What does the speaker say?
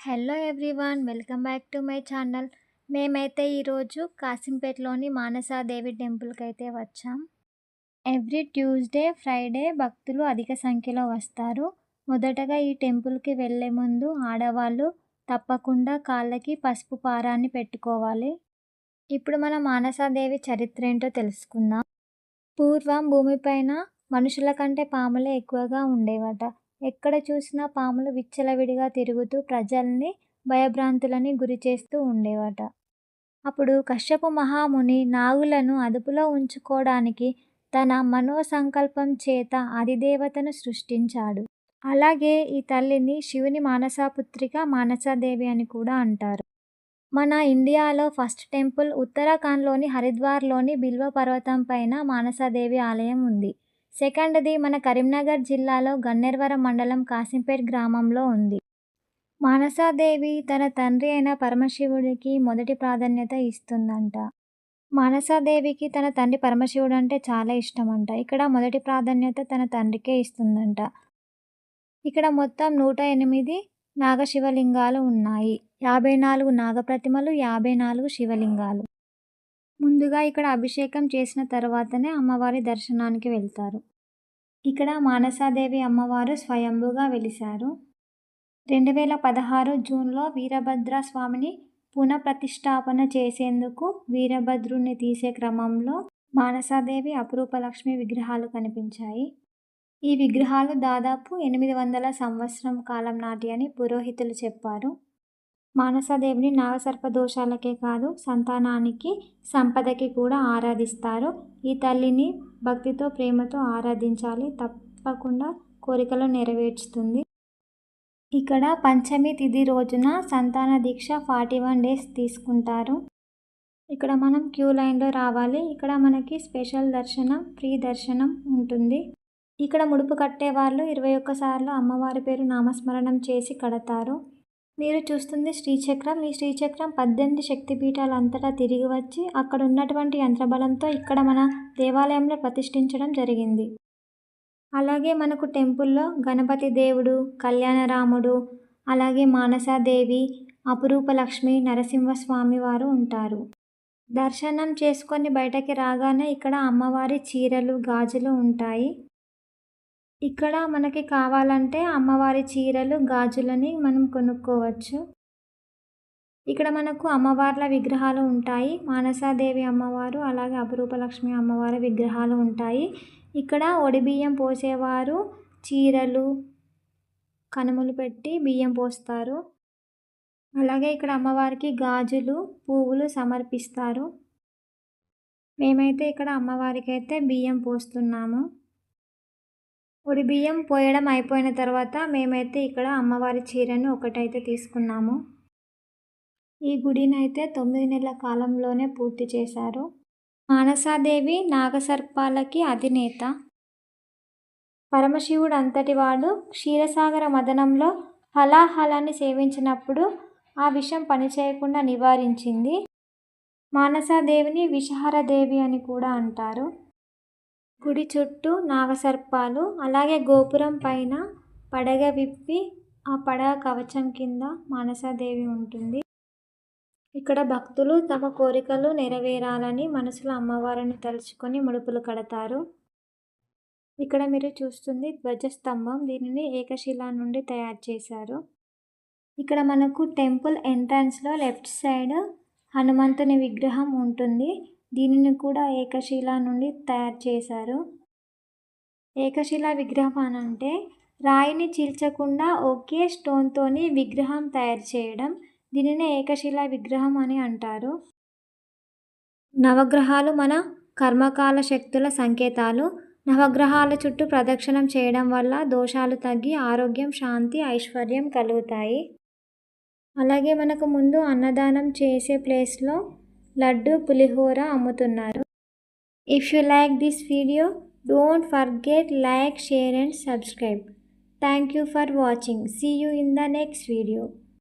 Hello everyone, welcome back to my channel. మేమైతే ఈరోజు కాసింపేటలోని మానసాదేవి టెంపుల్కి అయితే వచ్చాం. ఎవ్రీ ట్యూస్డే, ఫ్రైడే భక్తులు అధిక సంఖ్యలో వస్తారు. మొదటగా ఈ టెంపుల్కి వెళ్ళే ముందు ఆడవాళ్ళు తప్పకుండా కాళ్ళకి పసుపు పారాన్ని పెట్టుకోవాలి. ఇప్పుడు మన మానసాదేవి చరిత్ర ఏంటో తెలుసుకుందాం. పూర్వం భూమిపైన మనుషుల కంటే పాములే ఎక్కువగా ఉండేవట. ఎక్కడ చూసినా పాములు విచ్చలవిడిగా తిరుగుతూ ప్రజల్ని భయభ్రాంతులని గురి చేస్తూ ఉండేవట. అప్పుడు కశ్యప మహాముని నాగులను అదుపులో ఉంచుకోవడానికి తన మనోసంకల్పం చేత అధిదేవతను సృష్టించాడు. అలాగే ఈ తల్లిని శివుని మానసపుత్రిక మానసాదేవి అని కూడా అంటారు. మన ఇండియాలో ఫస్ట్ టెంపుల్ ఉత్తరాఖండ్లోని హరిద్వార్లోని బిల్వ పర్వతం పైన మానసాదేవి ఆలయం ఉంది. సెకండ్ది మన కరీంనగర్ జిల్లాలో గన్నేరువరం మండలం కాసింపేట్ గ్రామంలో ఉంది. మానసాదేవి తన తండ్రి అయిన పరమశివుడికి మొదటి ప్రాధాన్యత ఇస్తుందంట. మానసాదేవికి తన తండ్రి పరమశివుడు అంటే చాలా ఇష్టమంట. ఇక్కడ మొదటి ప్రాధాన్యత తన తండ్రికే ఇస్తుందంట. ఇక్కడ మొత్తం 108 నాగశివలింగాలు ఉన్నాయి. 54 నాగప్రతిమలు, 54 శివలింగాలు. ముందుగా ఇక్కడ అభిషేకం చేసిన తర్వాతనే అమ్మవారి దర్శనానికి వెళ్తారు. ఇక్కడ మానసాదేవి అమ్మవారు స్వయంభుగా వెలిశారు. 2016 జూన్లో వీరభద్ర స్వామిని పునఃప్రతిష్ఠాపన చేసేందుకు వీరభద్రుణ్ణి తీసే క్రమంలో మానసాదేవి అపురూప లక్ష్మి విగ్రహాలు కనిపించాయి. ఈ విగ్రహాలు దాదాపు 800 సంవత్సరం కాలం నాటి అని పురోహితులు చెప్పారు. మానసాదేవిని నాగసర్ప దోషాలకే కాదు, సంతానానికి, సంపదకి కూడా ఆరాధిస్తారు. ఈ తల్లిని భక్తితో, ప్రేమతో ఆరాధించాలి. తప్పకుండా కోరికలు నెరవేర్చుతుంది. ఇక్కడ పంచమి తిథి రోజున సంతాన దీక్ష 41 డేస్ తీసుకుంటారు. ఇక్కడ మనం క్యూ లైన్లో రావాలి. ఇక్కడ మనకి స్పెషల్ దర్శనం, ఫ్రీ దర్శనం ఉంటుంది. ఇక్కడ ముడుపు కట్టేవాళ్ళు 21 సార్లు అమ్మవారి పేరు నామస్మరణం చేసి కడతారు. మీరు చూస్తుంది శ్రీచక్రం. ఈ శ్రీచక్రం 18 శక్తిపీఠాలు అంతటా తిరిగి వచ్చి అక్కడ ఉన్నటువంటి యంత్రబలంతో ఇక్కడ మన దేవాలయంలో ప్రతిష్ఠించడం జరిగింది. అలాగే మనకు టెంపుల్లో గణపతి దేవుడు, కళ్యాణరాముడు, అలాగే మానసాదేవి, అపురూప లక్ష్మి, నరసింహస్వామి వారు ఉంటారు. దర్శనం చేసుకొని బయటకి రాగానే ఇక్కడ అమ్మవారి చీరలు, గాజులు ఉంటాయి. ఇక్కడ మనకి కావాలంటే అమ్మవారి చీరలు, గాజులని మనం కొనుక్కోవచ్చు. ఇక్కడ మనకు అమ్మవార్ల విగ్రహాలు ఉంటాయి. మానసాదేవి అమ్మవారు, అలాగే అపురూప లక్ష్మి అమ్మవారి విగ్రహాలు ఉంటాయి. ఇక్కడ ఒడిబియ్యం పోసేవారు చీరలు, కనుములు పెట్టి బియ్యం పోస్తారు. అలాగే ఇక్కడ అమ్మవారికి గాజులు, పువ్వులు సమర్పిస్తారు. మేమైతే ఇక్కడ అమ్మవారికి అయితే బియ్యం పోస్తున్నాము. ఒడి బియ్యం పోయడం అయిపోయిన తర్వాత మేమైతే ఇక్కడ అమ్మవారి చీరను ఒకటైతే తీసుకున్నాము. ఈ గుడిని అయితే 9 నెలల కాలంలోనే పూర్తి చేశారు. మానసాదేవి నాగసర్పాలకి అధినేత. పరమశివుడు అంతటి వాడు క్షీరసాగర మదనంలో హలాహలాన్ని సేవించినప్పుడు ఆ విషం పనిచేయకుండా నివారించింది. మానసాదేవిని విషహరదేవి అని కూడా అంటారు. గుడి చుట్టూ నాగసర్పాలు, అలాగే గోపురం పైన పడగ విప్పి ఆ పడగ కవచం కింద మానసాదేవి ఉంటుంది. ఇక్కడ భక్తులు తమ కోరికలు నెరవేరాలని మనసులో అమ్మవారిని తలుచుకొని ముడుపులు కడతారు. ఇక్కడ మీరు చూస్తుంది ధ్వజస్తంభం. దీనిని ఏకశిలా నుండి తయారు చేశారు. ఇక్కడ మనకు టెంపుల్ ఎంట్రన్స్లో లెఫ్ట్ సైడ్ హనుమంతుని విగ్రహం ఉంటుంది. దీనిని కూడా ఏకశిలా నుండి తయారు చేశారు. ఏకశిలా విగ్రహం అని అంటే రాయిని చీల్చకుండా ఒకే స్టోన్తోని విగ్రహం తయారు చేయడం. దీనినే ఏకశిలా విగ్రహం అని అంటారు. నవగ్రహాలు మన కర్మకాల శక్తుల సంకేతాలు. నవగ్రహాల చుట్టూ ప్రదక్షిణం చేయడం వల్ల దోషాలు తగ్గి ఆరోగ్యం, శాంతి, ఐశ్వర్యం కలుగుతాయి. అలాగే మనకు ముందు అన్నదానం చేసే ప్లేస్లో లడ్డు, పులిహోర అమ్ముతున్నారు. If you like this video, don't forget like, share and subscribe. Thank you for watching. See you in the next video.